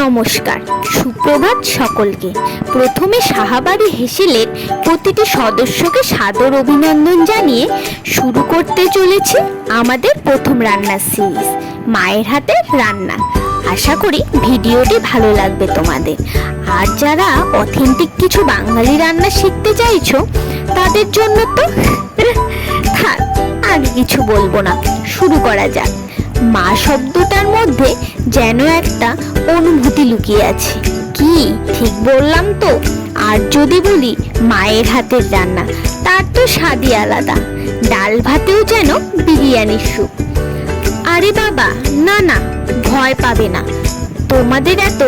নমস্কার, সুপ্রভাত সকলকে। প্রথমে সাহাবাড়ি হেসেলের প্রতিটি সদস্যকে সাদর অভিনন্দন জানিয়ে শুরু করতে চলেছি আমাদের প্রথম রান্নার সিরিজ, মায়ের হাতের রান্না। আশা করি ভিডিওটি ভালো লাগবে তোমাদের। আর যারা অথেন্টিক কিছু বাঙালি রান্না শিখতে চাইছো তাদের জন্য তো থাক, আগে কিছু বলবো না, শুরু করা যাক। মা শব্দটার মধ্যে যেন একটা অনুভূতি লুকিয়ে আছে। কি ঠিক বললাম তো? আর যদি বলি মায়ের হাতের রান্না, তার তো স্বাদই আলাদা। ডাল ভাতেও যেন বিরিয়ানির সুপ। আরে বাবা, না না, ভয় পাবে না, তোমাদের এত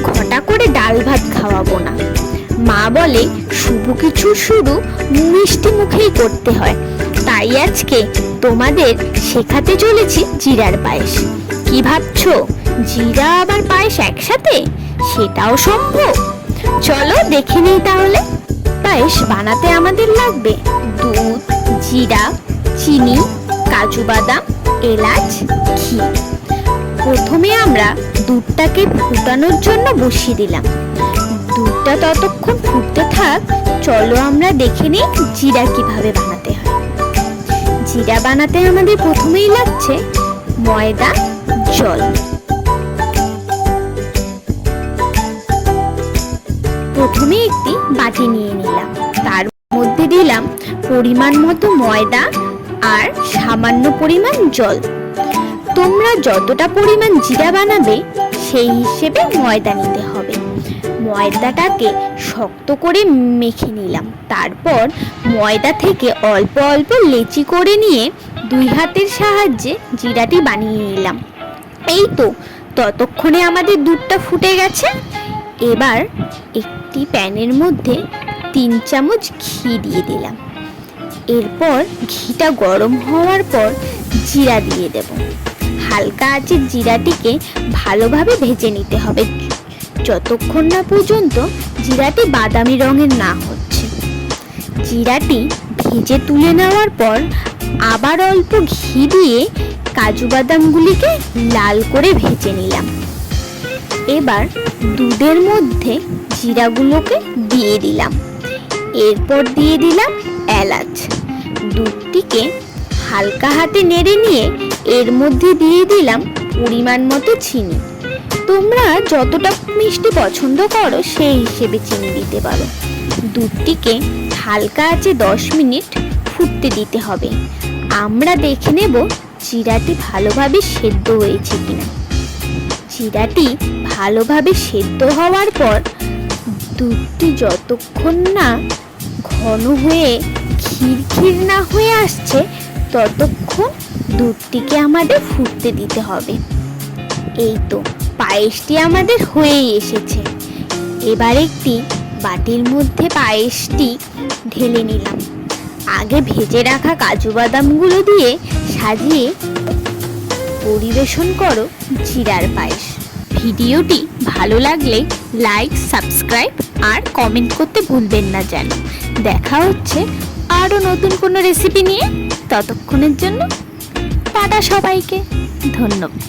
ঘটা করে ডাল ভাত খাওয়াবো না। মা বলে শুভ কিছু শুরু মিষ্টি মুখেই করতে হয়, তাই আজকে তোমাদের শেখাতে চলেছি জিরার পায়েস। কি ভাবছো, জিরা আবার পায়েস একসাথে? সেটাও সম্ভব। চলো দেখে নিই তাহলে। পায়েস বানাতে আমাদের লাগবে দুধ, জিরা, চিনি, কাজু বাদাম, এলাচ, ঘি। প্রথমে আমরা দুধটাকে ফুটানোর জন্য বসিয়ে দিলাম। দুধটা ততক্ষণ ফুটতে থাক, চলো আমরা দেখে নিই জিরা কিভাবে বানাতে হয়। জিরা বানাতে আমাদের প্রথমেই লাগছে ময়দা, জল। প্রথমে একটি বাটি নিয়ে নিলাম, তার মধ্যে দিলাম পরিমাণ মতো ময়দা আর সামান্য পরিমাণ জল। তোমরা যতটা পরিমাণ জিরা বানাবে সেই হিসেবে ময়দা নিতে হবে। ময়দাটাকে শক্ত করে মেখে নিলাম, তারপর ময়দা থেকে অল্প অল্প লেচি করে নিয়ে দুই হাতের সাহায্যে জিরাটি বানিয়ে নিলাম। এই তো, ততক্ষণে আমাদের দুধটা ফুটে গেছে। এবার একটি প্যানের মধ্যে 3 চামচ ঘি দিয়ে দিলাম। এরপর ঘিটা গরম হওয়ার পর জিরা দিয়ে দেব। হালকা আঁচে জিরাটিকে ভালোভাবে ভেজে নিতে হবে, যতক্ষণ না পর্যন্ত জিরাটি বাদামি রঙের না হচ্ছে। জিরাটি ভেজে তুলে নেওয়ার পর আবার অল্প ঘি দিয়ে কাজু বাদামগুলিকে লাল করে ভেজে নিলাম। এবার দুধের মধ্যে জিরাগুলোকে দিয়ে দিলাম। এরপর দিয়ে দিলাম এলাচ। দুধটিকে হালকা হাতে নেড়ে নিয়ে এর মধ্যে দিয়ে দিলাম পরিমাণ মতো চিনি। তোমরা যতটা মিষ্টি পছন্দ করো সেই হিসেবে চিনি দিতে পারো। দুধটিকে হালকা আঁচে 10 মিনিট ফুটতে দিতে হবে। আমরা দেখে নেব জিরাটি ভালোভাবে সেদ্ধ হয়েছে কিনা। জিরাটি ভালোভাবে সেদ্ধ হওয়ার পর দুধটি যতক্ষণ না ঘন হয়ে ক্ষীর না হয়ে আসছে ততক্ষণ দুধটিকে আমাদের ফুটতে দিতে হবে। এই তো, পায়েসটি আমাদের হয়েই এসেছে। এবার একটি বাটির মধ্যে পায়েসটি ঢেলে নিলাম। আগে ভেজে রাখা কাজু বাদামগুলো দিয়ে সাজিয়ে পরিবেশন করো জিরার পায়েস। ভিডিওটি ভালো লাগলে লাইক, সাবস্ক্রাইব আর কমেন্ট করতে ভুলবেন না যেন। দেখা হচ্ছে আরও নতুন কোনো রেসিপি নিয়ে। ততক্ষণের জন্য টাটা সবাইকে, ধন্যবাদ।